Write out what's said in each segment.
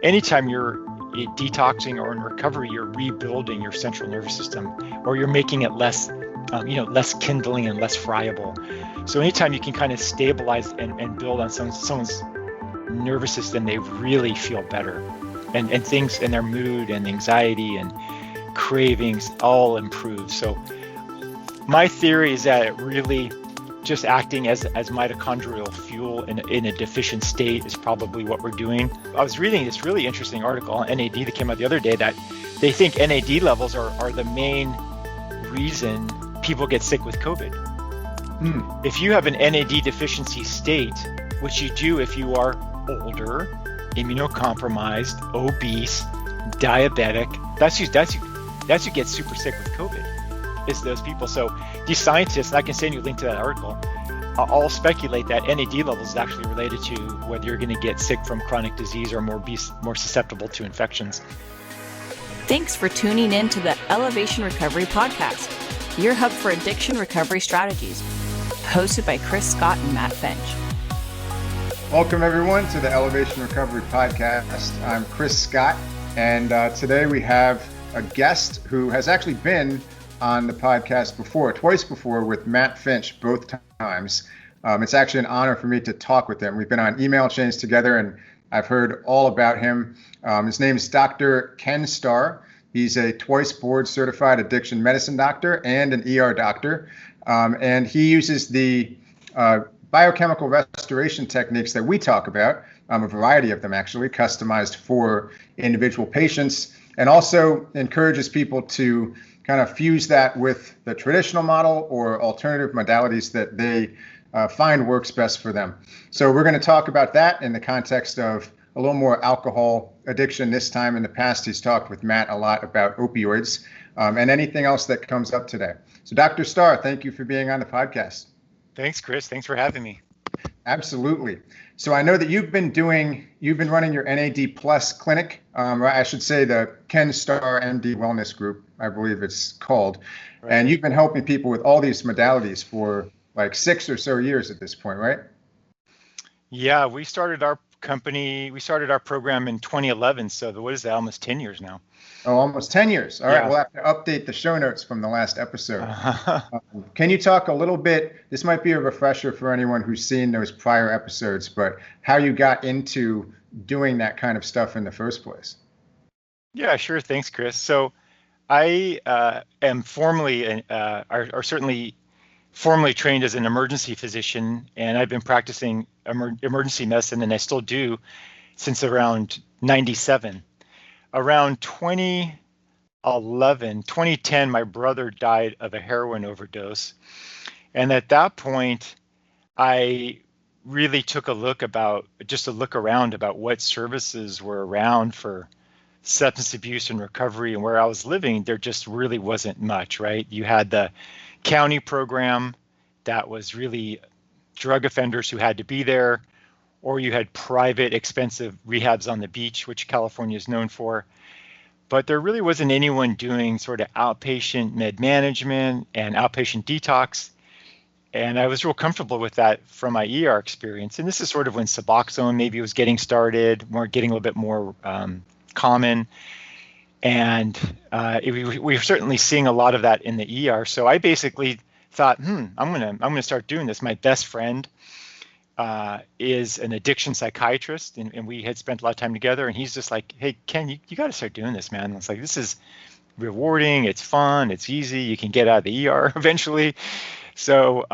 anytime you're detoxing or in recovery, you're rebuilding your central nervous system, or you're making it less, less kindling and less friable. So anytime you can kind of stabilize and build on someone's nervous system, they really feel better, and things in their mood and anxiety and cravings all improve. So my theory is that it really just acting as mitochondrial fuel in a deficient state is probably what we're doing. I was reading this really interesting article on NAD that came out the other day that they think NAD levels are the main reason people get sick with COVID. If you have an NAD deficiency state, which you do if you are older, immunocompromised, obese, diabetic, that's who gets super sick with COVID, is those people. So these scientists, and I can send you a link to that article, all speculate that NAD levels is actually related to whether you're going to get sick from chronic disease or more susceptible to infections. Thanks for tuning in to the Elevation Recovery Podcast, your hub for addiction recovery strategies, hosted by Chris Scott and Matt Finch. Welcome, everyone, to the Elevation Recovery Podcast. I'm Chris Scott, and today we have a guest who has actually been on the podcast twice before, with Matt Finch, both times. It's actually an honor for me to talk with him. We've been on email chains together, and I've heard all about him. His name is Dr. Ken Starr. He's a twice board certified addiction medicine doctor and an ER doctor. And he uses the biochemical restoration techniques that we talk about, a variety of them actually, customized for individual patients, and also encourages people to kind of fuse that with the traditional model or alternative modalities that they find works best for them. So we're going to talk about that in the context of a little more alcohol addiction this time. In the past, he's talked with Matt a lot about opioids and anything else that comes up today. So Dr. Starr, thank you for being on the podcast. Thanks, Chris. Thanks for having me. Absolutely. So I know that you've been running your NAD Plus clinic, I should say the Ken Starr MD Wellness Group, I believe it's called. Right. And you've been helping people with all these modalities for like 6 or so years at this point, right? Yeah, we started our program in 2011. So what is that, almost 10 years now? Oh, almost 10 years. All right, we'll have to update the show notes from the last episode. Can you talk a little bit, this might be a refresher for anyone who's seen those prior episodes, but how you got into doing that kind of stuff in the first place? Yeah, sure. Thanks, Chris. So I am certainly formally trained as an emergency physician, and I've been practicing emergency medicine, and I still do, since around 97. Around 2010, my brother died of a heroin overdose. And at that point, I really took a look around about what services were around for substance abuse and recovery. And where I was living, there just really wasn't much, right? You had the county program that was really drug offenders who had to be there, or you had private expensive rehabs on the beach, which California is known for. But there really wasn't anyone doing sort of outpatient med management and outpatient detox. And I was real comfortable with that from my ER experience. And this is sort of when Suboxone maybe was getting started, getting a little bit more common. And we were certainly seeing a lot of that in the ER. So I basically thought, I'm gonna start doing this. My best friend is an addiction psychiatrist, and we had spent a lot of time together, and he's just like, hey, Ken, you got to start doing this, man. And it's like, this is rewarding, it's fun, it's easy, you can get out of the ER eventually. So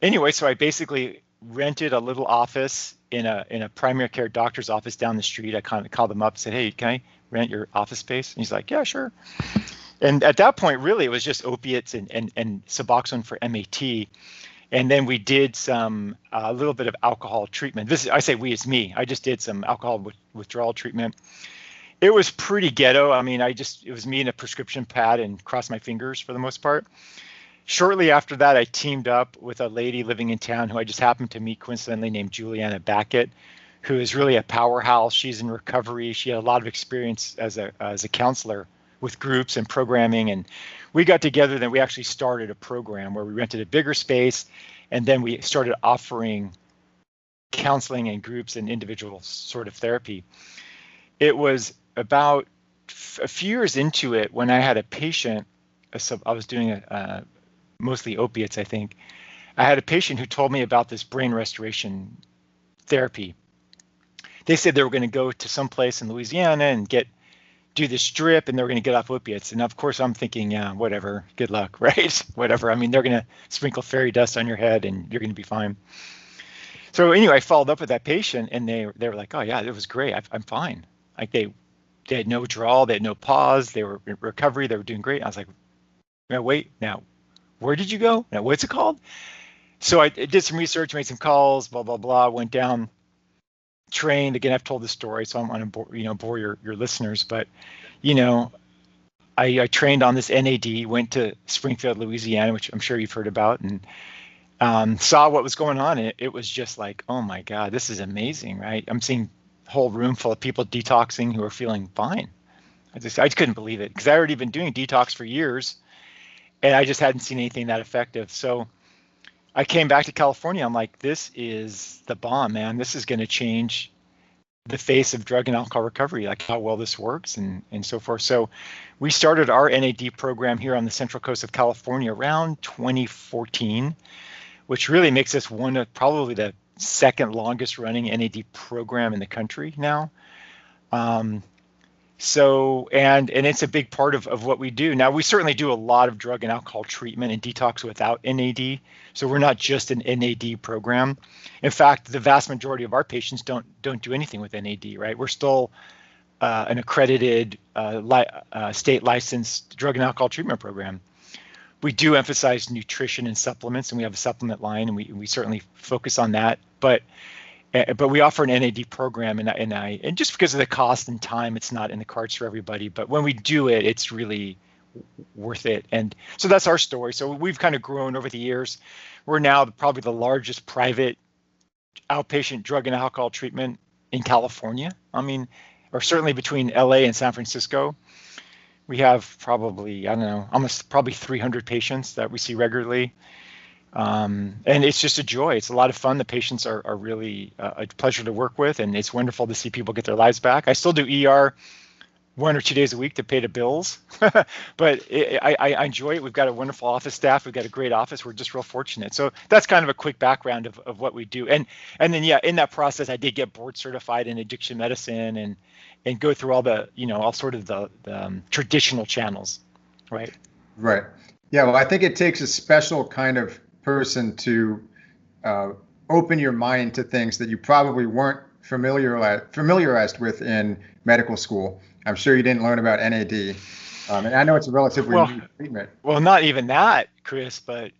anyway, so I basically rented a little office in a primary care doctor's office down the street. I kind of called him up and said, hey, can I rent your office space? And he's like, yeah, sure. And at that point, really, it was just opiates and Suboxone for MAT. And then we did a little bit of alcohol treatment. I say we, it's me. I just did some alcohol withdrawal treatment. It was pretty ghetto. I mean, it was me and a prescription pad and crossed my fingers for the most part. Shortly after that, I teamed up with a lady living in town who I just happened to meet coincidentally, named Juliana Backett, who is really a powerhouse. She's in recovery. She had a lot of experience as a counselor with groups and programming, and we got together. Then we actually started a program where we rented a bigger space, and then we started offering counseling and groups and individual sort of therapy. it was about a few years into it when I had a patient. So I was doing mostly opiates, I think. I had a patient who told me about this brain restoration therapy. They said they were going to go to some place in Louisiana and do this drip, and they were going to get off opiates. And of course, I'm thinking, yeah, whatever, good luck, right? Whatever. I mean, they're going to sprinkle fairy dust on your head, and you're going to be fine. So anyway, I followed up with that patient, and they were like, oh yeah, it was great. I'm fine. Like they had no withdrawal, they had no pause, they were in recovery, they were doing great. I was like, now wait, now where did you go? Now what's it called? So I did some research, made some calls, blah blah blah. Went down, trained again. I've told this story, so I'm going to bore your listeners. But I trained on this NAD. Went to Springfield, Louisiana, which I'm sure you've heard about, and saw what was going on. It was just like, oh my God, this is amazing, right? I'm seeing a whole room full of people detoxing who are feeling fine. I just couldn't believe it because I already been doing detox for years, and I just hadn't seen anything that effective. So I came back to California. I'm like, this is the bomb, man. This is going to change the face of drug and alcohol recovery, like how well this works and so forth. So we started our NAD program here on the Central Coast of California around 2014, which really makes us one of probably the second longest running NAD program in the country now. So it's a big part of what we do. Now, we certainly do a lot of drug and alcohol treatment and detox without NAD. So we're not just an NAD program. In fact, the vast majority of our patients don't do anything with NAD, right? We're still an accredited state licensed drug and alcohol treatment program. We do emphasize nutrition and supplements, and we have a supplement line, and we certainly focus on that. But we offer an NAD program, and just because of the cost and time, it's not in the cards for everybody. But when we do it, it's really worth it. And so that's our story. So we've kind of grown over the years. We're now probably the largest private outpatient drug and alcohol treatment in California. I mean, or certainly between LA and San Francisco. We have probably, I don't know, almost probably 300 patients that we see regularly. And it's just a joy. It's a lot of fun. The patients are really a pleasure to work with, and it's wonderful to see people get their lives back. I still do ER 1 or 2 days a week to pay the bills, but I enjoy it. We've got a wonderful office staff. We've got a great office. We're just real fortunate. So that's kind of a quick background of what we do. And then, yeah, in that process, I did get board certified in addiction medicine and go through all the, all sort of the traditional channels, right? Right. Yeah, well, I think it takes a special kind of person to open your mind to things that you probably weren't familiarized with in medical school. I'm sure you didn't learn about NAD. And I know it's a relatively new treatment. Well, not even that, Chris, but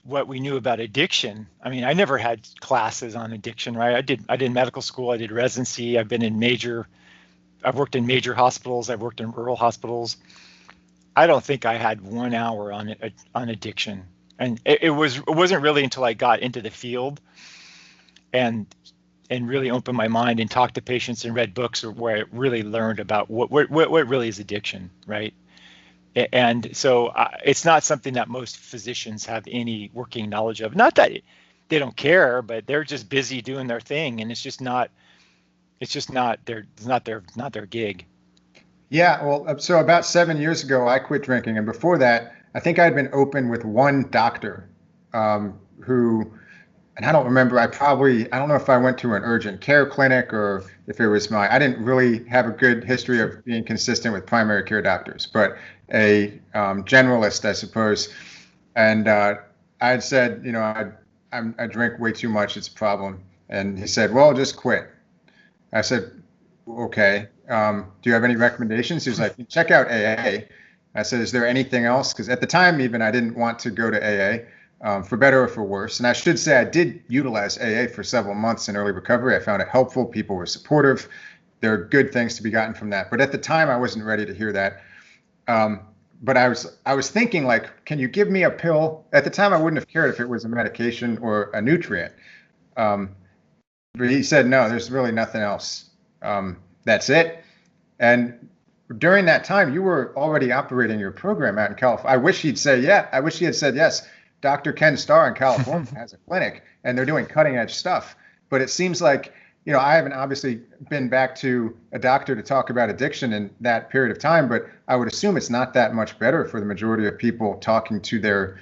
what we knew about addiction. I mean, I never had classes on addiction, right? I did medical school, I did residency, I've worked in major hospitals, I've worked in rural hospitals. I don't think I had 1 hour on addiction. And it wasn't really until I got into the field and really opened my mind and talked to patients and read books where I really learned about what really is addiction, right? And so it's not something that most physicians have any working knowledge of. Not that they don't care, but they're just busy doing their thing, and it's not their gig. Yeah, well, so about 7 years ago, I quit drinking, and before that, I think I'd been open with one doctor who, and I don't remember, I don't know if I went to an urgent care clinic or if it was I didn't really have a good history of being consistent with primary care doctors, but a generalist, I suppose. And I had said, I drink way too much, it's a problem. And he said, well, just quit. I said, okay. Do you have any recommendations? He was like, check out AA. I said, is there anything else? Because at the time, even I didn't want to go to AA, for better or for worse. And I should say I did utilize AA for several months in early recovery. I found it helpful. People were supportive. There are good things to be gotten from that. But at the time, I wasn't ready to hear that. But I was thinking, like, can you give me a pill? At the time, I wouldn't have cared if it was a medication or a nutrient. But he said, no, there's really nothing else. That's it. And during that time, you were already operating your program out in California. I wish he had said yes. Dr. Ken Starr in California has a clinic, and they're doing cutting edge stuff. But it seems like, I haven't obviously been back to a doctor to talk about addiction in that period of time, but I would assume it's not that much better for the majority of people talking to their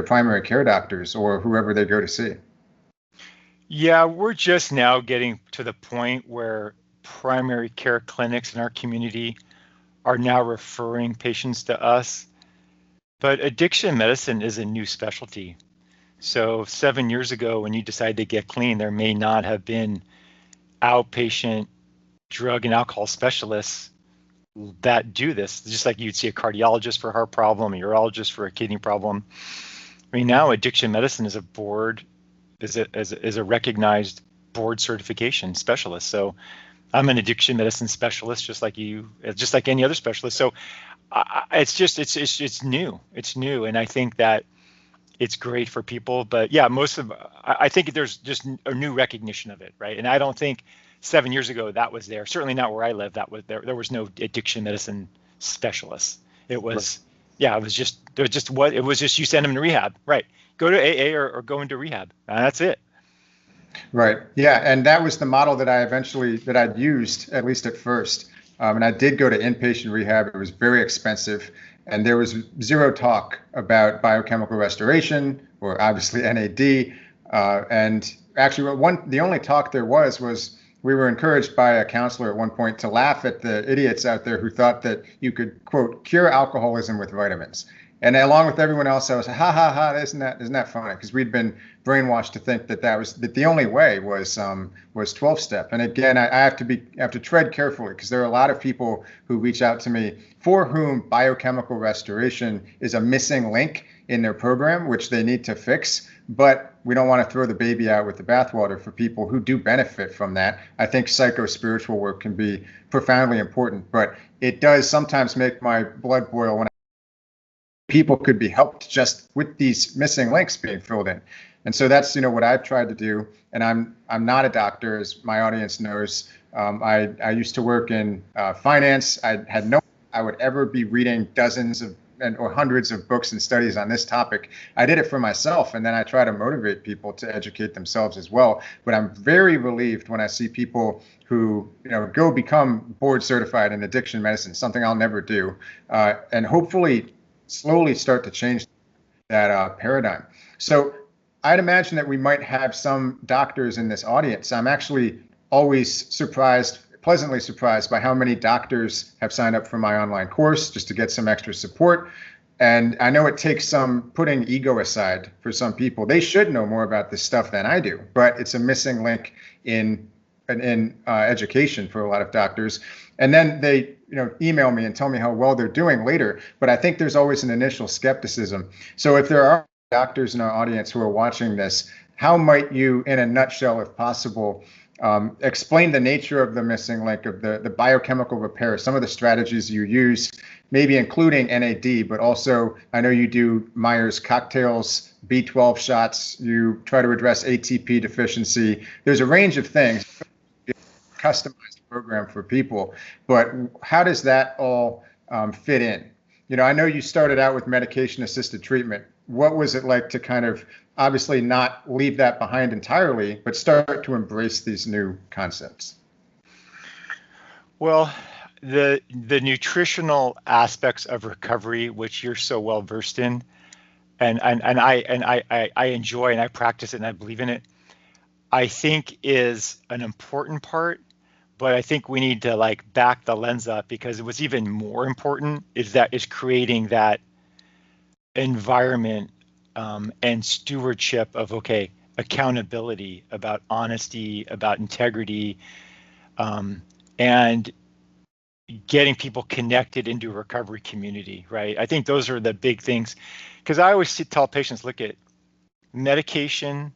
primary care doctors or whoever they go to see. Yeah, we're just now getting to the point where primary care clinics in our community are now referring patients to us. But addiction medicine is a new specialty. So 7 years ago, when you decided to get clean, there may not have been outpatient drug and alcohol specialists that do this. Just like you'd see a cardiologist for a heart problem, a urologist for a kidney problem. I mean, now addiction medicine is a recognized board certification specialist. So I'm an addiction medicine specialist, just like you, just like any other specialist. So it's new, and I think that it's great for people. But yeah, I think there's just a new recognition of it, right? And I don't think 7 years ago that was there. Certainly not where I live. That was there. There was no addiction medicine specialists. It was, yeah, it was just you send them to rehab, right? Go to AA or go into rehab. That's it. Right. Yeah. And that was the model that I'd used, at least at first. And I did go to inpatient rehab. It was very expensive. And there was zero talk about biochemical restoration or obviously NAD. And actually, the only talk there was we were encouraged by a counselor at one point to laugh at the idiots out there who thought that you could, quote, cure alcoholism with vitamins. And along with everyone else, I was, ha, ha, ha, isn't that funny? Because we'd been brainwashed to think that the only way was 12-step. And again, I have to tread carefully, because there are a lot of people who reach out to me for whom biochemical restoration is a missing link in their program, which they need to fix. But we don't want to throw the baby out with the bathwater for people who do benefit from that. I think psycho-spiritual work can be profoundly important, but it does sometimes make my blood boil when people could be helped just with these missing links being filled in. And so that's, what I've tried to do. And I'm not a doctor, as my audience knows. I used to work in finance. I would ever be reading dozens or hundreds of books and studies on this topic. I did it for myself, and then I try to motivate people to educate themselves as well. But I'm very relieved when I see people who, go become board certified in addiction medicine, something I'll never do, and hopefully slowly start to change that paradigm. So I'd imagine that we might have some doctors in this audience. I'm actually always pleasantly surprised by how many doctors have signed up for my online course just to get some extra support. And I know it takes some putting ego aside for some people. They should know more about this stuff than I do, but it's a missing link in education for a lot of doctors. And then they email me and tell me how well they're doing later. But I think there's always an initial skepticism. So if there are doctors in our audience who are watching this, how might you, in a nutshell, if possible, explain the nature of the missing link, of the biochemical repair, some of the strategies you use, maybe including NAD, but also I know you do Myers cocktails, B12 shots, you try to address ATP deficiency. There's a range of things, customized program for people, but how does that all fit in? I know you started out with medication-assisted treatment. What was it like to kind of obviously not leave that behind entirely, but start to embrace these new concepts? Well, the nutritional aspects of recovery, which you're so well versed in, and I enjoy, and I practice it, and I believe in it, I think is an important part. But I think we need to back the lens up, because what's even more important is creating that environment and stewardship of accountability, about honesty, about integrity, and getting people connected into a recovery community, right? I think those are the big things, because I always tell patients, look at medication.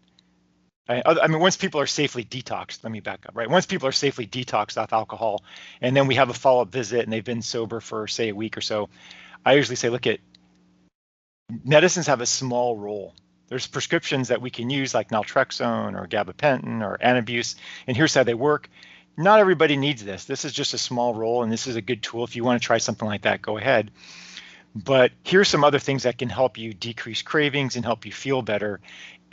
I mean, once people are safely detoxed, let me back up, right? Once people are safely detoxed off alcohol, and then we have a follow-up visit and they've been sober for, say, a week or so, I usually say, look, medicines have a small role. There's prescriptions that we can use like naltrexone or gabapentin or Antabuse, and here's how they work. Not everybody needs this. This is just a small role, and this is a good tool. If you want to try something like that, go ahead. But here's some other things that can help you decrease cravings and help you feel better.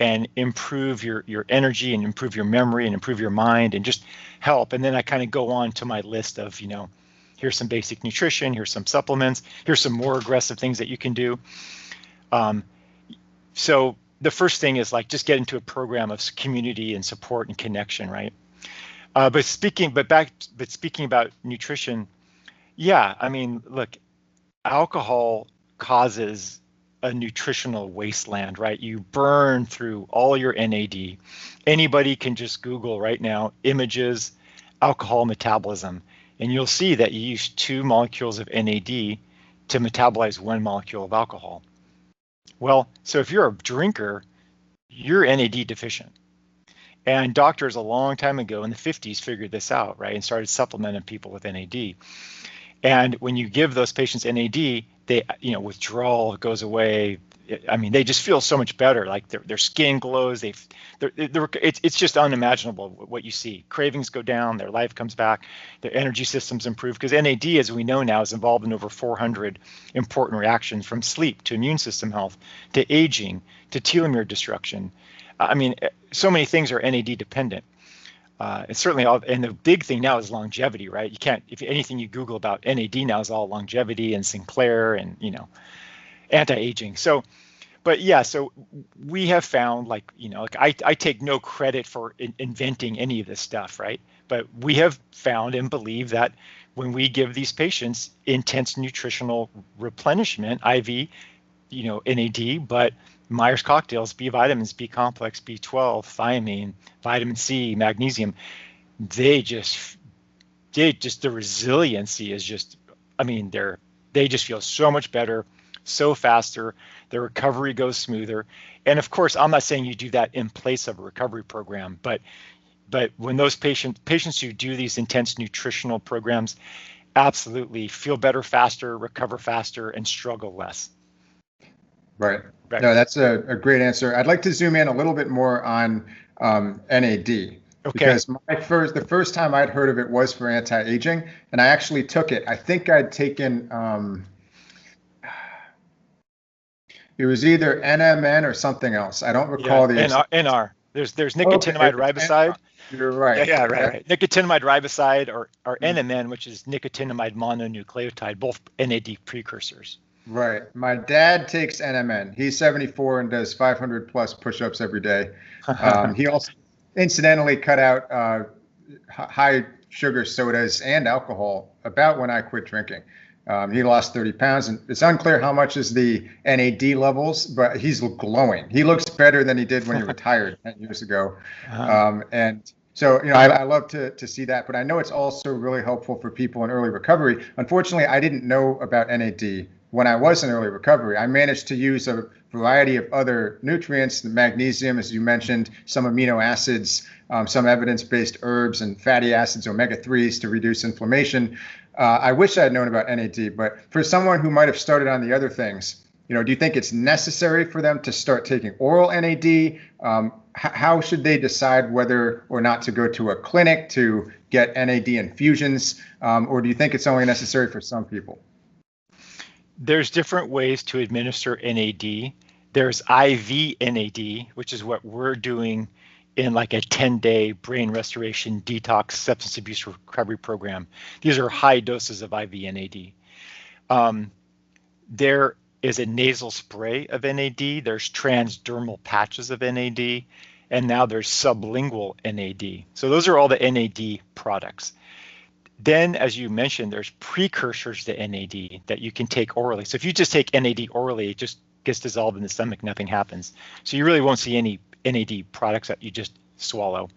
and improve your energy and improve your memory and improve your mind and just help. And then I kind of go on to my list of, here's some basic nutrition, here's some supplements, here's some more aggressive things that you can do. So the first thing is like just get into a program of community and support and connection, right? But speaking about nutrition, yeah, I mean, look, alcohol causes a nutritional wasteland, right? You burn through all your NAD. Anybody can just Google right now images, alcohol metabolism, and you'll see that you use 2 molecules of NAD to metabolize 1 molecule of alcohol. Well, so if you're a drinker, you're NAD deficient. And doctors a long time ago in the 50s figured this out, right, and started supplementing people with NAD. And when you give those patients NAD, they, withdrawal goes away. I mean, they just feel so much better. Like their skin glows. It's just unimaginable what you see. Cravings go down. Their life comes back. Their energy systems improve because NAD, as we know now, is involved in over 400 important reactions, from sleep to immune system health to aging to telomere destruction. I mean, so many things are NAD dependent. It's certainly all, and the big thing now is longevity, right? You can't, if anything you Google about NAD now is all longevity and Sinclair and, anti-aging. So, but yeah, so we have found like I take no credit for inventing any of this stuff, right? But we have found and believe that when we give these patients intense nutritional replenishment, IV, NAD, but Myers cocktails, B vitamins, B complex, B12, thiamine, vitamin C, magnesium, the resiliency is just, I mean, they just feel so much better, so faster, their recovery goes smoother. And of course, I'm not saying you do that in place of a recovery program, but when those patients who do these intense nutritional programs absolutely feel better faster, recover faster, and struggle less. Right. No, that's a great answer. I'd like to zoom in a little bit more on NAD. Okay. Because the first time I'd heard of it was for anti-aging, and I actually took it. I think I'd taken it was either NMN or something else. I don't recall the NR. There's nicotinamide riboside. You're right. Yeah, right. Nicotinamide riboside or NMN, which is nicotinamide mononucleotide, both NAD precursors. Right. My dad takes NMN. He's 74 and does 500 plus push-ups every day. He also incidentally cut out high sugar sodas and alcohol about when I quit drinking. He lost 30 pounds, and it's unclear how much is the NAD levels, but he's glowing. He looks better than he did when he retired 10 years ago. And so, I love to see that, but I know it's also really helpful for people in early recovery. Unfortunately, I didn't know about NAD when I was in early recovery. I managed to use a variety of other nutrients, the magnesium, as you mentioned, some amino acids, some evidence-based herbs and fatty acids, omega-3s to reduce inflammation. I wish I had known about NAD, but for someone who might have started on the other things, do you think it's necessary for them to start taking oral NAD? How should they decide whether or not to go to a clinic to get NAD infusions? Or do you think it's only necessary for some people? There's different ways to administer NAD. There's IV NAD, which is what we're doing in like a 10-day brain restoration detox substance abuse recovery program. These are high doses of IV NAD. There is a nasal spray of NAD. There's transdermal patches of NAD, and now there's sublingual NAD. So those are all the NAD products. Then, as you mentioned, there's precursors to NAD that you can take orally. So if you just take NAD orally, it just gets dissolved in the stomach, nothing happens. So you really won't see any NAD products that you just swallow.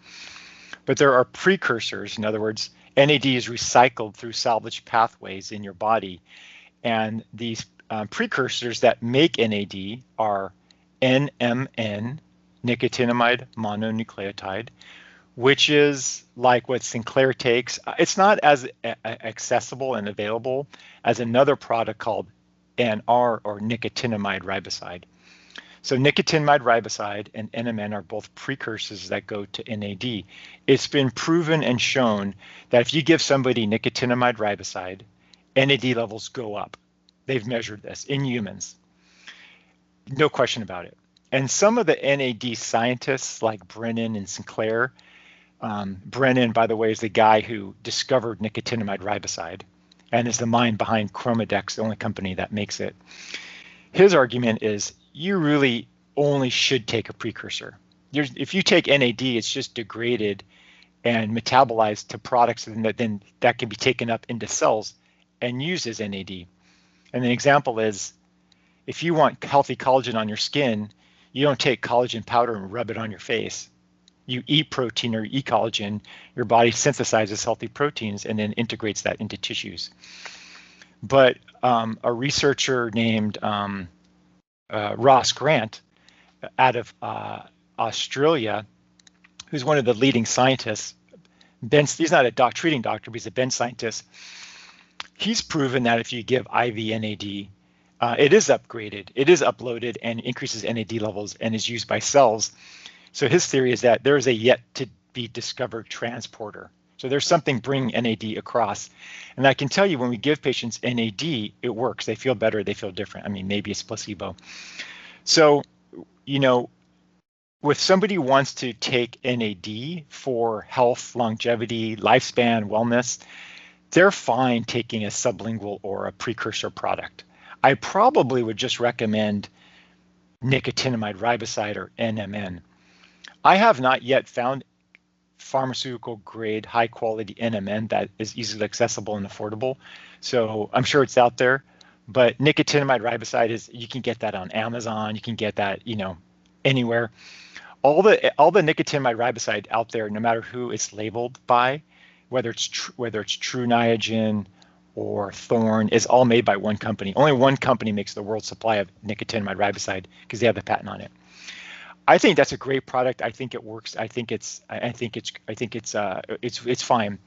But there are precursors. In other words, NAD is recycled through salvage pathways in your body. And these precursors that make NAD are NMN, nicotinamide mononucleotide, which is like what Sinclair takes. It's not as accessible and available as another product called NR, or nicotinamide riboside. So nicotinamide riboside and NMN are both precursors that go to NAD. It's been proven and shown that if you give somebody nicotinamide riboside, NAD levels go up. They've measured this in humans. No question about it. And some of the NAD scientists like Brennan and Sinclair, Brennan, by the way, is the guy who discovered nicotinamide riboside and is the mind behind Chromadex, the only company that makes it. His argument is you really only should take a precursor. If you take NAD, it's just degraded and metabolized to products, and then that can be taken up into cells and used as NAD. And the example is, if you want healthy collagen on your skin, you don't take collagen powder and rub it on your face. You eat protein or eat collagen, your body synthesizes healthy proteins and then integrates that into tissues. But a researcher named Ross Grant out of Australia, who's one of the leading scientists, he's not a treating doctor, but he's a bench scientist. He's proven that if you give IV NAD, it is upgraded, it is uploaded and increases NAD levels and is used by cells. So his theory is that there is a yet to be discovered transporter. So there's something bringing NAD across. And I can tell you when we give patients NAD, it works. They feel better, they feel different. I mean, maybe it's placebo. So, if somebody wants to take NAD for health, longevity, lifespan, wellness, they're fine taking a sublingual or a precursor product. I probably would just recommend nicotinamide riboside or NMN. I have not yet found pharmaceutical grade high quality NMN that is easily accessible and affordable. So I'm sure it's out there, but nicotinamide riboside you can get that on Amazon. You can get that, anywhere. All the nicotinamide riboside out there, no matter who it's labeled by, whether it's True Niagen or Thorne, is all made by one company. Only one company makes the world's supply of nicotinamide riboside because they have the patent on it. I think that's a great product. I think it works. I think it's fine.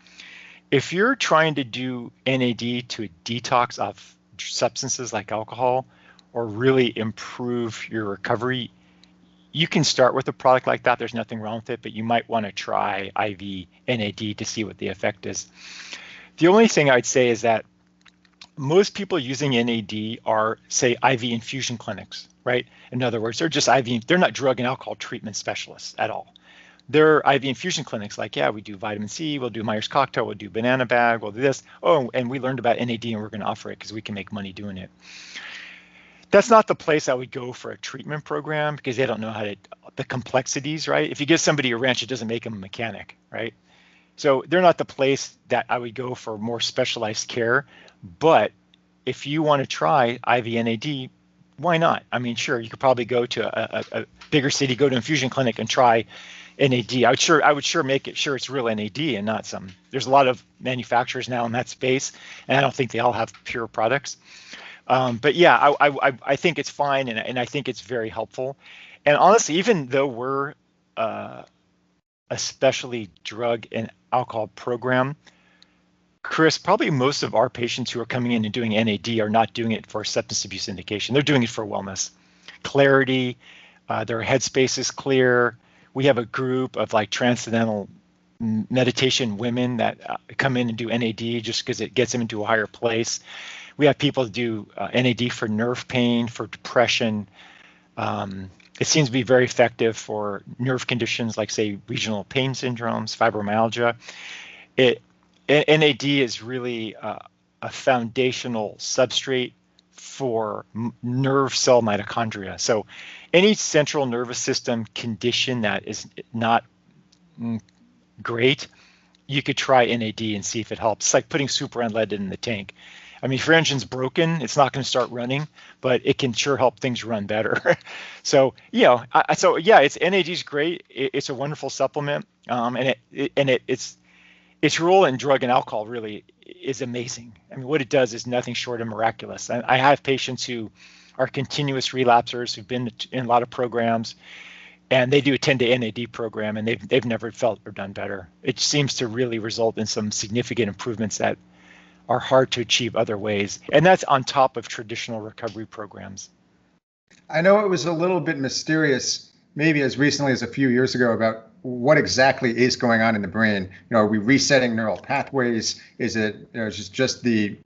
If you're trying to do NAD to a detox of substances like alcohol or really improve your recovery, you can start with a product like that. There's nothing wrong with it, but you might want to try IV NAD to see what the effect is. The only thing I'd say is that most people using NAD are, say, IV infusion clinics, right? In other words, they're just they're not drug and alcohol treatment specialists at all. They're IV infusion clinics like, yeah, we do vitamin C, we'll do Myers cocktail, we'll do banana bag, we'll do this. Oh, and we learned about NAD and we're going to offer it because we can make money doing it. That's not the place I would go for a treatment program because they don't know the complexities, right? If you give somebody a wrench, it doesn't make them a mechanic, right? So they're not the place that I would go for more specialized care. But if you want to try IV NAD, why not? I mean, sure, you could probably go to a bigger city, go to an infusion clinic and try NAD. I would sure make it sure it's real NAD and not some. There's a lot of manufacturers now in that space, and I don't think they all have pure products. But yeah, I think it's fine, and I think it's very helpful. And honestly, even though we're a specialty drug and alcohol program, Chris, probably most of our patients who are coming in and doing NAD are not doing it for substance abuse indication. They're doing it for wellness, clarity, their headspace is clear. We have a group of like transcendental meditation women that come in and do NAD just because it gets them into a higher place. We have people do NAD for nerve pain, for depression. It seems to be very effective for nerve conditions like, say, regional pain syndromes, fibromyalgia. NAD is really a foundational substrate for nerve cell mitochondria. So any central nervous system condition that is not great, you could try NAD and see if it helps. It's like putting super unleaded in the tank. I mean, if your engine's broken, it's not going to start running, but it can sure help things run better. So, it's NAD's great. It's a wonderful supplement, and its role in drug and alcohol really is amazing. I mean, what it does is nothing short of miraculous. I have patients who are continuous relapsers who've been in a lot of programs, and they do a 10-day NAD program, and they've never felt or done better. It seems to really result in some significant improvements that are hard to achieve other ways. And that's on top of traditional recovery programs. I know it was a little bit mysterious, maybe as recently as a few years ago, about what exactly is going on in the brain. Are we resetting neural pathways? Is it just the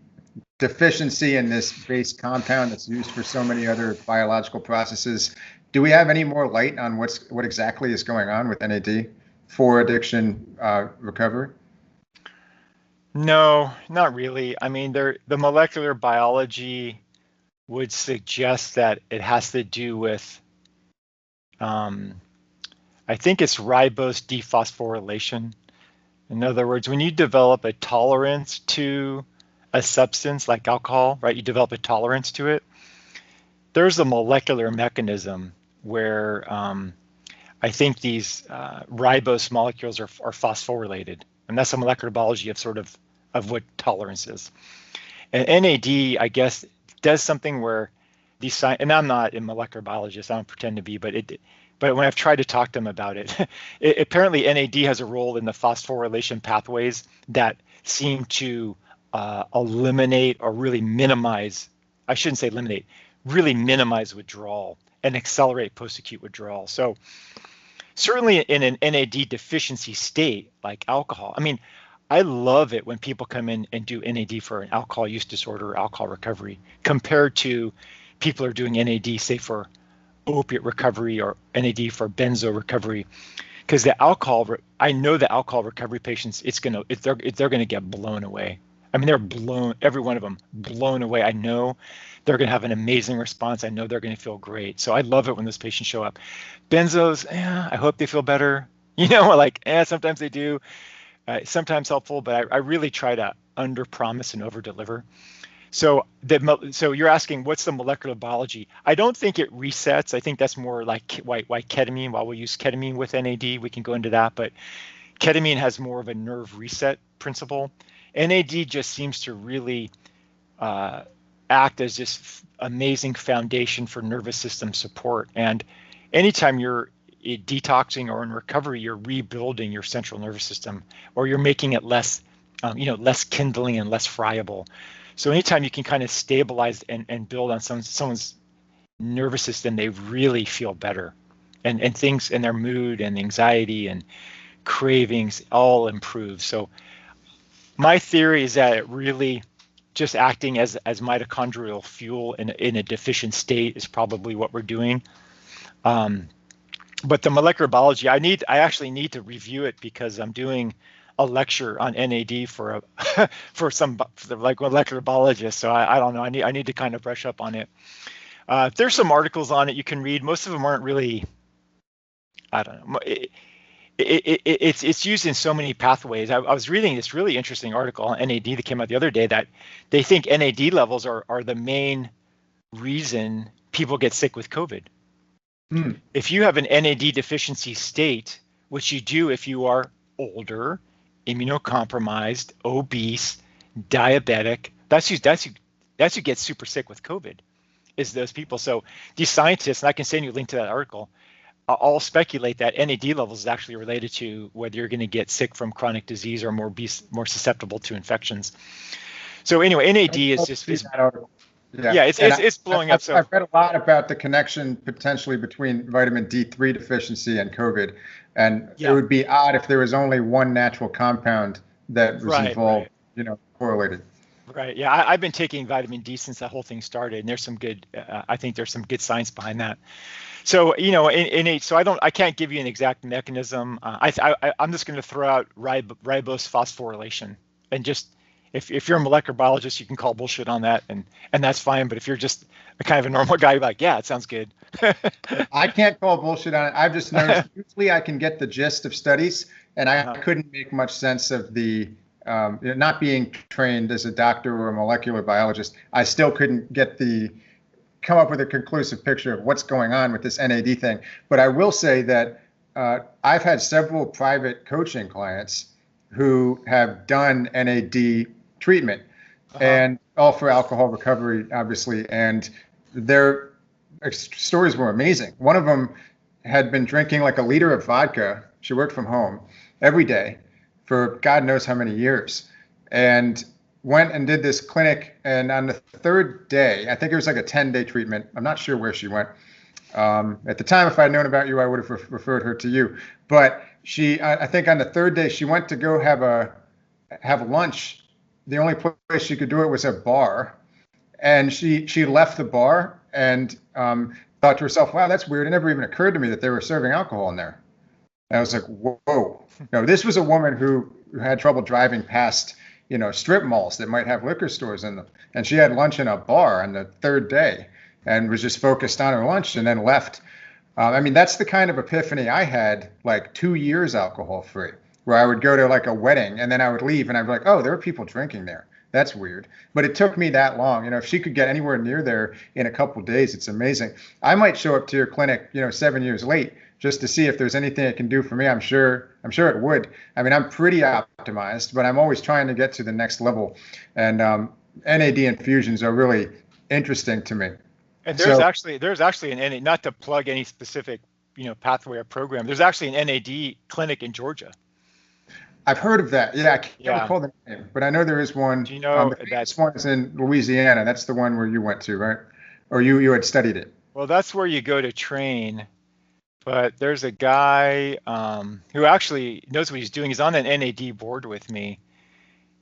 deficiency in this base compound that's used for so many other biological processes? Do we have any more light on what exactly is going on with NAD for addiction recovery? No, not really. I mean, the molecular biology would suggest that it has to do with, I think it's ribose dephosphorylation. In other words, when you develop a tolerance to a substance like alcohol, right, you develop a tolerance to it, there's a molecular mechanism where I think these ribose molecules are phosphorylated, and that's a molecular biology of what tolerance is. And NAD, I guess, does something where these, and I'm not a molecular biologist, I don't pretend to be, but when I've tried to talk to them about it, apparently NAD has a role in the phosphorylation pathways that seem to eliminate or really minimize, I shouldn't say eliminate, really minimize withdrawal and accelerate post-acute withdrawal. So certainly in an NAD deficiency state like alcohol, I mean, I love it when people come in and do NAD for an alcohol use disorder or alcohol recovery compared to people who are doing NAD, say, for opiate recovery or NAD for benzo recovery, because I know the alcohol recovery patients, they're gonna get blown away. I mean, every one of them blown away. I know they're gonna have an amazing response. I know they're gonna feel great. So I love it when those patients show up. Benzos, I hope they feel better. Sometimes they do. Sometimes helpful, but I really try to under promise and over deliver. So you're asking what's the molecular biology? I don't think it resets. I think that's more like why ketamine. While we use ketamine with NAD, we can go into that, but ketamine has more of a nerve reset principle. NAD just seems to really act as this amazing foundation for nervous system support. And anytime you're detoxing or in recovery, you're rebuilding your central nervous system, or you're making it less kindling and less friable. So anytime you can kind of stabilize and build on someone's nervous system, they really feel better, and things and their mood and anxiety and cravings all improve. So my theory is that it really just acting as mitochondrial fuel in a deficient state is probably what we're doing. But the molecular biology, I actually need to review it because I'm doing a lecture on NAD for molecular biologists. So I don't know. I need to kind of brush up on it. There's some articles on it you can read. Most of them aren't really. I don't know. It's used in so many pathways. I was reading this really interesting article on NAD that came out the other day that they think NAD levels are the main reason people get sick with COVID. If you have an NAD deficiency state, which you do if you are older, immunocompromised, obese, diabetic, that's who gets super sick with COVID, is those people. So these scientists, and I can send you a link to that article, all speculate that NAD levels is actually related to whether you're going to get sick from chronic disease or more susceptible to infections. So anyway, NAD is just it's blowing up. So I've read a lot about the connection potentially between vitamin D3 deficiency and COVID, and it would be odd if there was only one natural compound that was involved, correlated. Right. Yeah, I've been taking vitamin D since that whole thing started, and there's some good. I think there's some good science behind that. So I can't give you an exact mechanism. I'm just going to throw out ribose phosphorylation, and just if you're a molecular biologist, you can call bullshit on that, and that's fine. But if you're just a kind of a normal guy, you're like, yeah, it sounds good. I can't call bullshit on it. I've just noticed usually I can get the gist of studies, and I couldn't make much sense of the not being trained as a doctor or a molecular biologist. I still couldn't come up with a conclusive picture of what's going on with this NAD thing. But I will say that I've had several private coaching clients who have done NAD treatment, and all for alcohol recovery, obviously. And their stories were amazing. One of them had been drinking like a liter of vodka. She worked from home every day for God knows how many years, and went and did this clinic. And on the third day, I think it was like a 10-day treatment. I'm not sure where she went. At the time, if I'd known about you, I would have referred her to you. But I think on the third day, she went to go have lunch. The only place she could do it was a bar. And she left the bar, and thought to herself, wow, that's weird. It never even occurred to me that they were serving alcohol in there. And I was like, whoa. This was a woman who had trouble driving past, strip malls that might have liquor stores in them. And she had lunch in a bar on the third day and was just focused on her lunch and then left. That's the kind of epiphany I had like 2 years alcohol free, where I would go to like a wedding and then I would leave and I'd be like, oh, there are people drinking there. That's weird. But it took me that long. If she could get anywhere near there in a couple of days, it's amazing. I might show up to your clinic, 7 years late just to see if there's anything it can do for me. I'm sure it would. I'm pretty optimized, but I'm always trying to get to the next level. And NAD infusions are really interesting to me. And there's actually an NAD, not to plug any specific, pathway or program. There's actually an NAD clinic in Georgia. I've heard of that. Yeah, I can't recall the name, but I know there is one. Do you know that one is in Louisiana? That's the one where you went to, right? Or you had studied it? Well, that's where you go to train. But there's a guy who actually knows what he's doing. He's on an NAD board with me,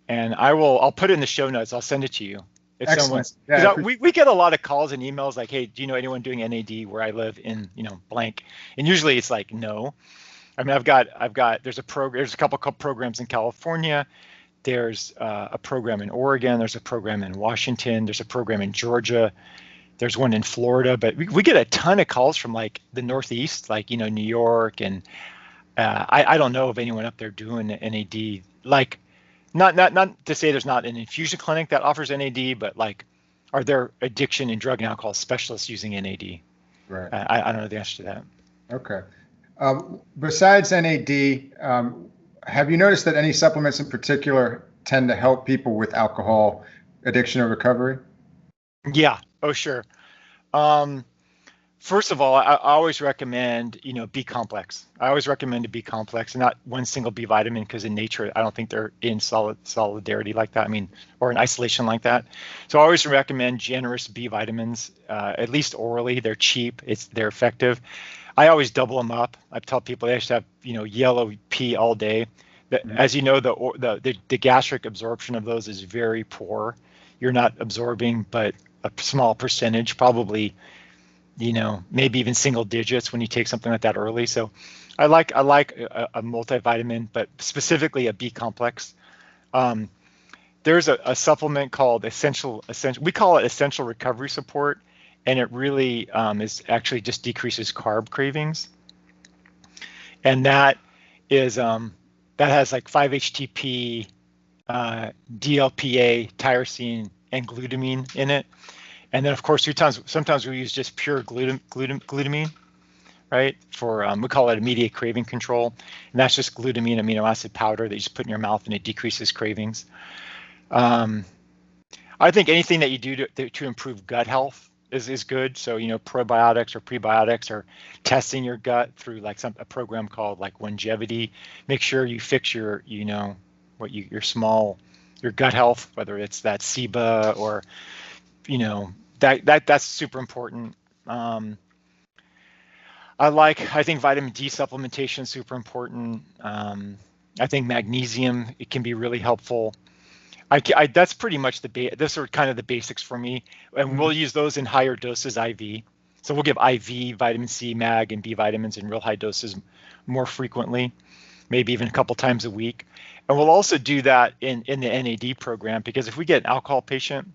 and I'll put it in the show notes. I'll send it to you. If Excellent. We get a lot of calls and emails like, hey, do you know anyone doing NAD where I live in, blank? And usually it's like, no. I've got there's a couple programs in California. There's a program in Oregon. There's a program in Washington. There's a program in Georgia. There's one in Florida. But we get a ton of calls from like the Northeast, like, New York. And I don't know of anyone up there doing NAD. Like, not to say there's not an infusion clinic that offers NAD, but like, are there addiction and drug and alcohol specialists using NAD? Right. I don't know the answer to that. Okay. Besides NAD, have you noticed that any supplements in particular tend to help people with alcohol addiction or recovery? Yeah. Oh, sure. First of all, I always recommend, B complex. I always recommend a B complex and not one single B vitamin, because in nature, I don't think they're in solidarity like that. Or in isolation like that. So I always recommend generous B vitamins, at least orally. They're cheap. They're effective. I always double them up. I tell people they should have, yellow pea all day. As you know, the gastric absorption of those is very poor. You're not absorbing, but a small percentage, probably, maybe even single digits when you take something like that early. So I like a multivitamin, but specifically a B complex. There's a supplement called essential. We call it essential recovery support. And it really is actually just decreases carb cravings. And that is that has like 5-HTP, DLPA, tyrosine, and glutamine in it. And then of course sometimes we use just pure glutamine, right? For we call it immediate craving control. And that's just glutamine amino acid powder that you just put in your mouth and it decreases cravings. I think anything that you do to improve gut health is good. So, probiotics or prebiotics, or testing your gut through like a program called like Longevity. Make sure you fix your, your gut health, whether it's that SIBA or, that's super important. I think vitamin D supplementation is super important. I think magnesium, it can be really helpful. That's pretty much those are kind of the basics for me, and we'll use those in higher doses IV. So we'll give IV vitamin C, mag, and B vitamins in real high doses more frequently, maybe even a couple times a week. And we'll also do that in the NAD program, because if we get an alcohol patient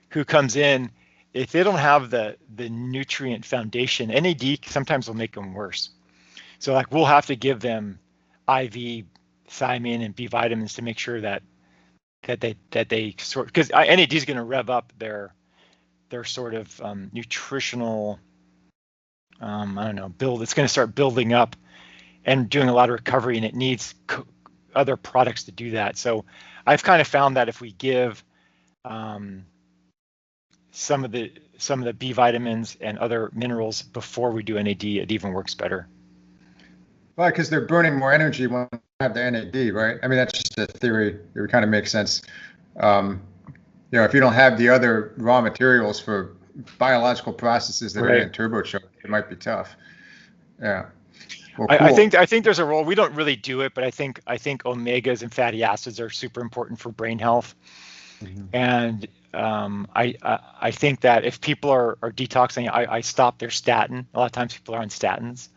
who comes in, if they don't have the nutrient foundation, NAD sometimes will make them worse. So like we'll have to give them IV thiamine and B vitamins to make sure that they sort, because NAD is going to rev up their sort of nutritional build. It's going to start building up and doing a lot of recovery, and it needs other products to do that. So I've kind of found that if we give some of the B vitamins and other minerals before we do NAD, it even works better. Well, because they're burning more energy when they have the NAD, right? That's just a theory. It kind of makes sense. If you don't have the other raw materials for biological processes that are in turbocharged, it might be tough. Yeah. Well, cool. I think there's a role. We don't really do it, but I think omegas and fatty acids are super important for brain health. And I think that if people are detoxing, I stop their statin. A lot of times people are on statins.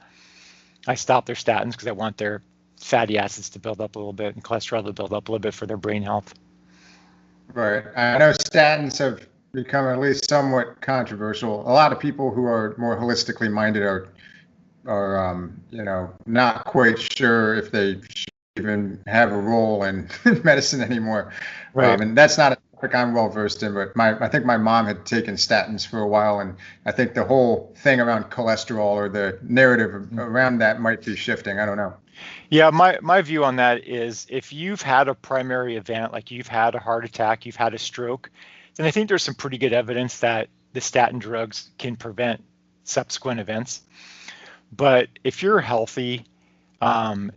I stop their statins because I want their fatty acids to build up a little bit and cholesterol to build up a little bit for their brain health. Right. I know statins have become at least somewhat controversial. A lot of people who are more holistically minded are not quite sure if they should even have a role in medicine anymore. Right. And that's not a topic I'm well versed in, but I think my mom had taken statins for a while, and I think the whole thing around cholesterol or the narrative around that might be shifting. I don't know. Yeah, my view on that is if you've had a primary event, like you've had a heart attack, you've had a stroke, then I think there's some pretty good evidence that the statin drugs can prevent subsequent events. But if you're healthy,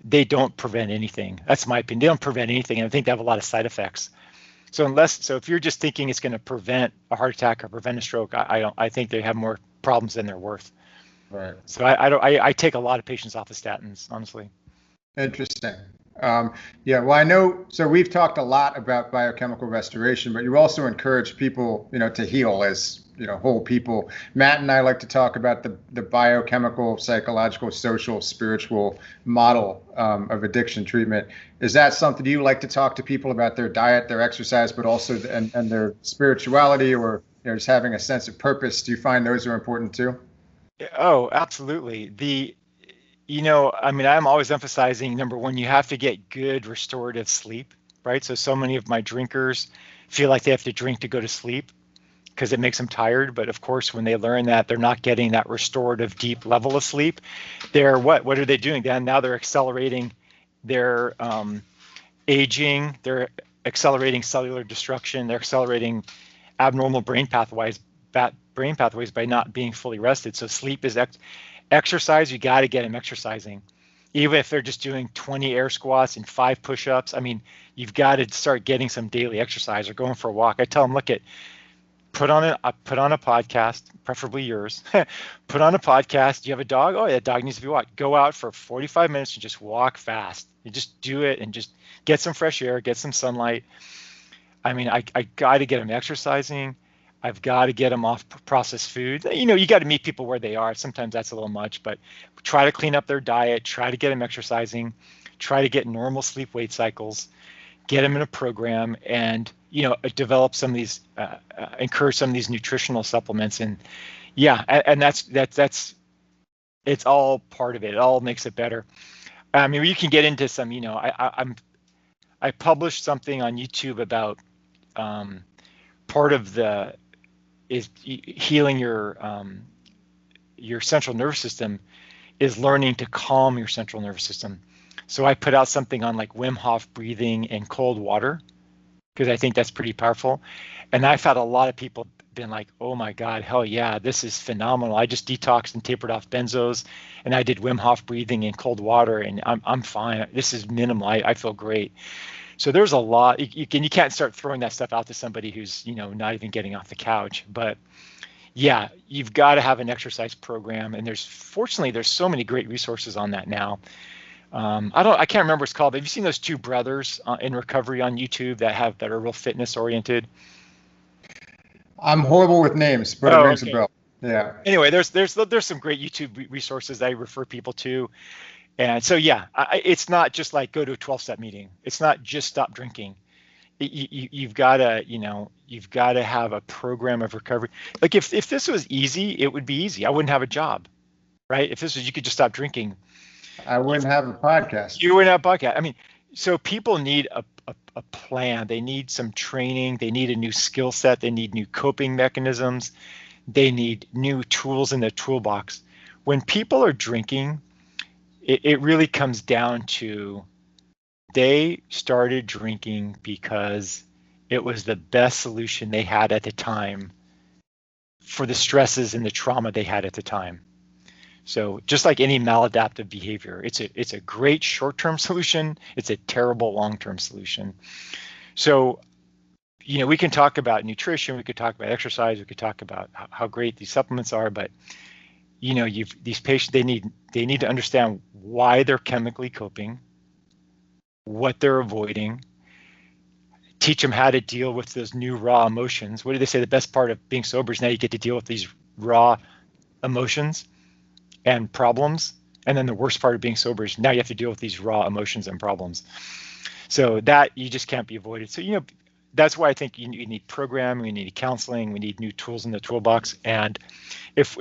they don't prevent anything. That's my opinion. They don't prevent anything, and I think they have a lot of side effects. So if you're just thinking it's going to prevent a heart attack or prevent a stroke, I think they have more problems than they're worth. Right. So I take a lot of patients off of statins, honestly. Interesting. Yeah, well, I know. So we've talked a lot about biochemical restoration, but you also encourage people, to heal as, whole people. Matt and I like to talk about the biochemical, psychological, social, spiritual model of addiction treatment. Is that something you like to talk to people about, their diet, their exercise, but also and their spirituality, or just having a sense of purpose? Do you find those are important too? Oh, absolutely. I'm always emphasizing, number one, you have to get good restorative sleep, right? So many of my drinkers feel like they have to drink to go to sleep because it makes them tired. But of course, when they learn that they're not getting that restorative deep level of sleep, what are they doing? Then now they're accelerating their aging, they're accelerating cellular destruction, they're accelerating abnormal brain pathways by not being fully rested. So sleep is exercise. You got to get them exercising, even if they're just doing 20 air squats and 5 push-ups. I mean, you've got to start getting some daily exercise or going for a walk. I tell them, put on a podcast, preferably yours. Put on a podcast. Do you have a dog? Oh, yeah, dog needs to be walked. Go out for 45 minutes and just walk fast. You just do it and just get some fresh air, get some sunlight. I mean, I got to get them exercising. I've got to get them off processed food. You got to meet people where they are. Sometimes that's a little much, but try to clean up their diet, try to get them exercising, try to get normal sleep-wake cycles, get them in a program, and develop some of these, encourage some of these nutritional supplements. And that's it's all part of it. It all makes it better. I mean, you can get into some. I published something on YouTube about part of the is healing your central nervous system is learning to calm your central nervous system. So I put out something on like Wim Hof breathing and cold water because I think that's pretty powerful. And I've had a lot of people been like, oh my God, hell yeah, this is phenomenal. I just detoxed and tapered off benzos and I did Wim Hof breathing and cold water and I'm fine. This is minimal. I feel great. So there's a lot. You can't start throwing that stuff out to somebody who's not even getting off the couch. But yeah, you've got to have an exercise program, and fortunately there's so many great resources on that now. I can't remember what it's called. Have you seen those two brothers in recovery on YouTube that are real fitness oriented? I'm horrible with names, but it rings a bell. Yeah. Anyway, there's some great YouTube resources I refer people to. And so, yeah, it's not just like go to a 12-step meeting. It's not just stop drinking. You've got to have a program of recovery. Like if this was easy, it would be easy. I wouldn't have a job, right? If this was, you could just stop drinking. I wouldn't have a podcast. You wouldn't have a podcast. I mean, so people need a plan. They need some training. They need a new skill set. They need new coping mechanisms. They need new tools in their toolbox. When people are drinking, it really comes down to they started drinking because it was the best solution they had at the time for the stresses and the trauma they had at the time. So just like any maladaptive behavior, it's a great short-term solution. It's a terrible long-term solution. So, we can talk about nutrition, we could talk about exercise, we could talk about how great these supplements are, but these patients, they need to understand why they're chemically coping, what they're avoiding, teach them how to deal with those new raw emotions. What do they say? The best part of being sober is now you get to deal with these raw emotions and problems. And then the worst part of being sober is now you have to deal with these raw emotions and problems. So that you just can't be avoided. So, that's why I think you need programming, we need counseling, we need new tools in the toolbox. And if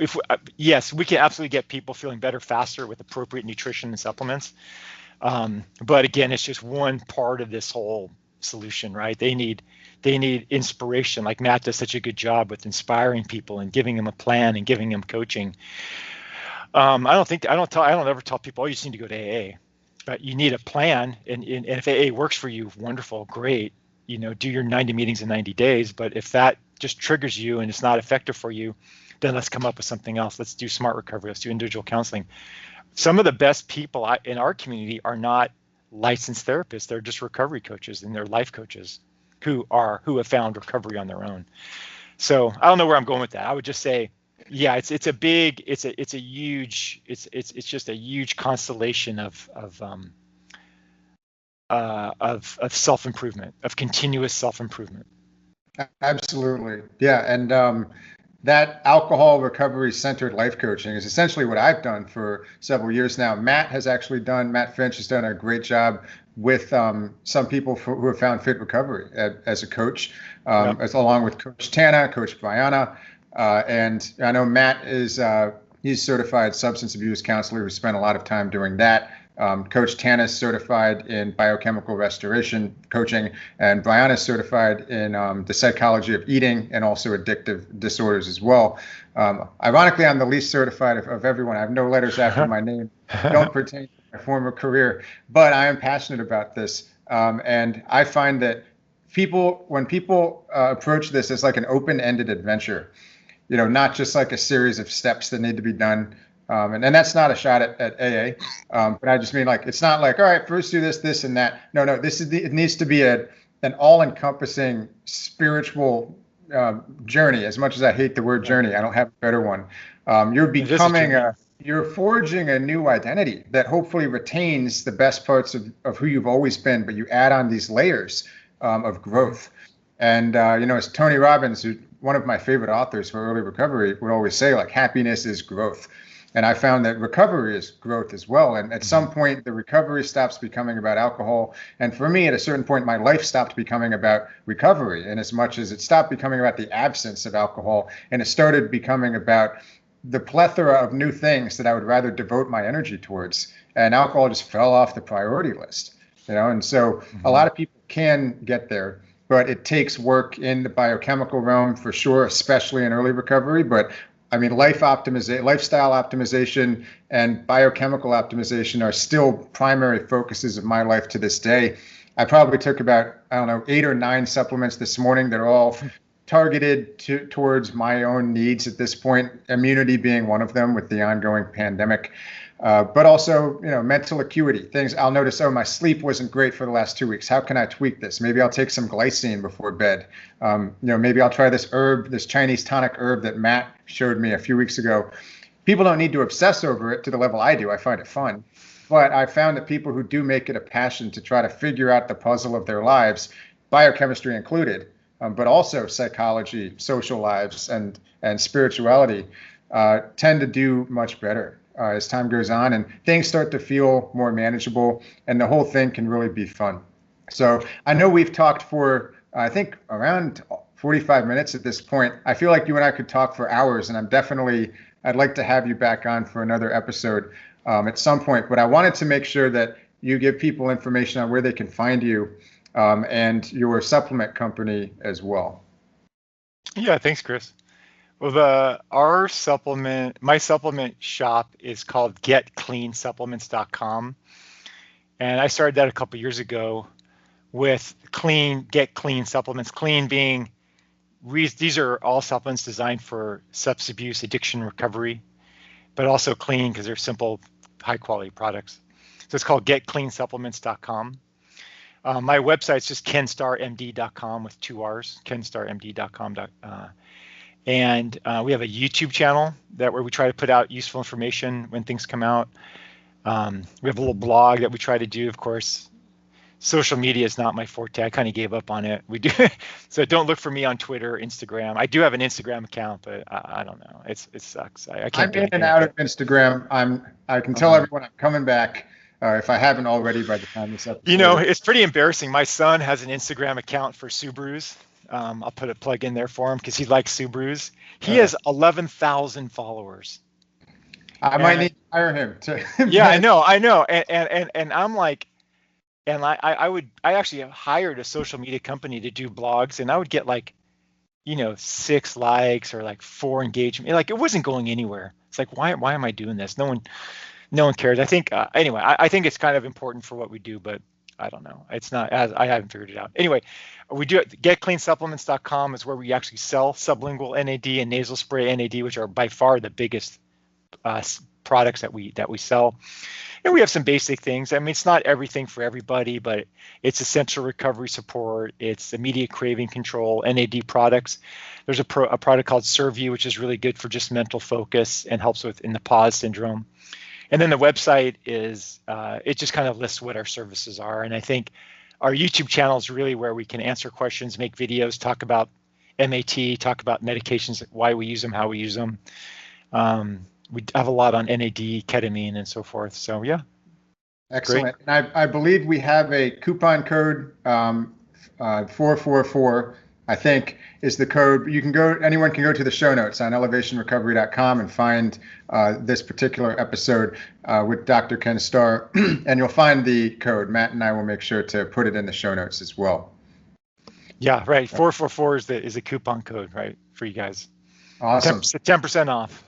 yes, we can absolutely get people feeling better faster with appropriate nutrition and supplements. But again, it's just one part of this whole solution, right? They need inspiration. Like Matt does such a good job with inspiring people and giving them a plan and giving them coaching. I don't ever tell people, oh, you just need to go to AA, but you need a plan. And if AA works for you, wonderful, great. Do your 90 meetings in 90 days. But if that just triggers you and it's not effective for you, then let's come up with something else. Let's do smart recovery. Let's do individual counseling. Some of the best people in our community are not licensed therapists. They're just recovery coaches and they're life coaches who have found recovery on their own. So I don't know where I'm going with that. I would just say, yeah, it's just a huge constellation of self-improvement, of continuous self-improvement. Absolutely. Yeah. And that alcohol recovery centered life coaching is essentially what I've done for several years now. Matt Finch has done a great job with some people who have found fit recovery as a coach, along with Coach Tana, Coach Brianna. And I know Matt he's certified substance abuse counselor who spent a lot of time doing that. Coach Tana is certified in biochemical restoration coaching, and Brianna is certified in the psychology of eating and also addictive disorders as well. Ironically, I'm the least certified of everyone. I have no letters after my name, don't pertain to my former career, but I am passionate about this. And I find that when people approach this as like an open-ended adventure, not just like a series of steps that need to be done. And that's not a shot at AA, but I just mean like, it's not like, all right, first do this and that. No, it needs to be an all-encompassing spiritual journey. As much as I hate the word journey, I don't have a better one. You're forging a new identity that hopefully retains the best parts of who you've always been, but you add on these layers of growth. And, as Tony Robbins, one of my favorite authors for early recovery, would always say, like, happiness is growth. And I found that recovery is growth as well. And at some point, the recovery stops becoming about alcohol. And for me, at a certain point, my life stopped becoming about recovery, in as much as it stopped becoming about the absence of alcohol. And it started becoming about the plethora of new things that I would rather devote my energy towards. And alcohol just fell off the priority list, And so a lot of people can get there, but it takes work in the biochemical realm for sure, especially in early recovery. But I mean, lifestyle optimization and biochemical optimization are still primary focuses of my life to this day. I probably took about, 8 or 9 supplements this morning that are all targeted towards my own needs at this point, immunity being one of them with the ongoing pandemic. But also, mental acuity, things I'll notice, my sleep wasn't great for the last 2 weeks. How can I tweak this? Maybe I'll take some glycine before bed. Maybe I'll try this Chinese tonic herb that Matt showed me a few weeks ago. People don't need to obsess over it to the level I do. I find it fun. But I found that people who do make it a passion to try to figure out the puzzle of their lives, biochemistry included, but also psychology, social lives, and spirituality, tend to do much better as time goes on, and things start to feel more manageable, and the whole thing can really be fun. So I know we've talked for, I think, around 45 minutes at this point. I feel like you and I could talk for hours, and I'd like to have you back on for another episode at some point. But I wanted to make sure that you give people information on where they can find you and your supplement company as well. Yeah, thanks, Chris. Well, my supplement shop is called getcleansupplements.com. And I started that a couple years ago with Get Clean supplements. Clean being, these are all supplements designed for substance abuse, addiction, recovery, but also clean because they're simple, high quality products. So it's called getcleansupplements.com. My website's just kenstarrmd.com with 2 R's, kenstarrmd.com. And we have a YouTube channel where we try to put out useful information when things come out. We have a little blog that we try to do, of course. social media is not my forte. I kind of gave up on it. We do, so don't look for me on Twitter, Instagram. I do have an Instagram account, but I don't know. It sucks. I can't. I'm do in and anything out with of Instagram. I can tell everyone I'm coming back if I haven't already by the time this episode. You know, it's pretty embarrassing. My son has an Instagram account for Subarus. I'll put a plug in there for him because he likes Subarus. He has 11,000 followers. I might need to hire him to. Yeah, I know. And I'm like, and I actually hired a social media company to do blogs, and I would get like, 6 likes or like 4 engagement. Like, it wasn't going anywhere. It's like, why am I doing this? No one cares. I think anyway, I think it's kind of important for what we do, but I don't know. It's not, I haven't figured it out. Anyway, we do getcleansupplements.com is where we actually sell sublingual NAD and nasal spray NAD, which are by far the biggest products that we sell. And we have some basic things. I mean, it's not everything for everybody, but it's essential recovery support. It's immediate craving control, NAD products. There's a product called Servue, which is really good for just mental focus and helps with in the pause syndrome. And then the website is, it just kind of lists what our services are. And I think our YouTube channel is really where we can answer questions, make videos, talk about MAT, talk about medications, why we use them, how we use them. We have a lot on NAD, ketamine, and so forth. So yeah. Excellent. Great. And I believe we have a coupon code 444, I think, is the code. Anyone can go to the show notes on elevationrecovery.com and find this particular episode with Dr. Ken Starr, and you'll find the code. Matt and I will make sure to put it in the show notes as well. Yeah, right. 444 is the coupon code, right, for you guys. Awesome. 10% off.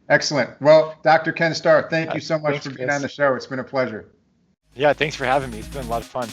Excellent. Well, Dr. Ken Starr, thank you so much for being on the show. It's been a pleasure. Yeah, thanks for having me. It's been a lot of fun.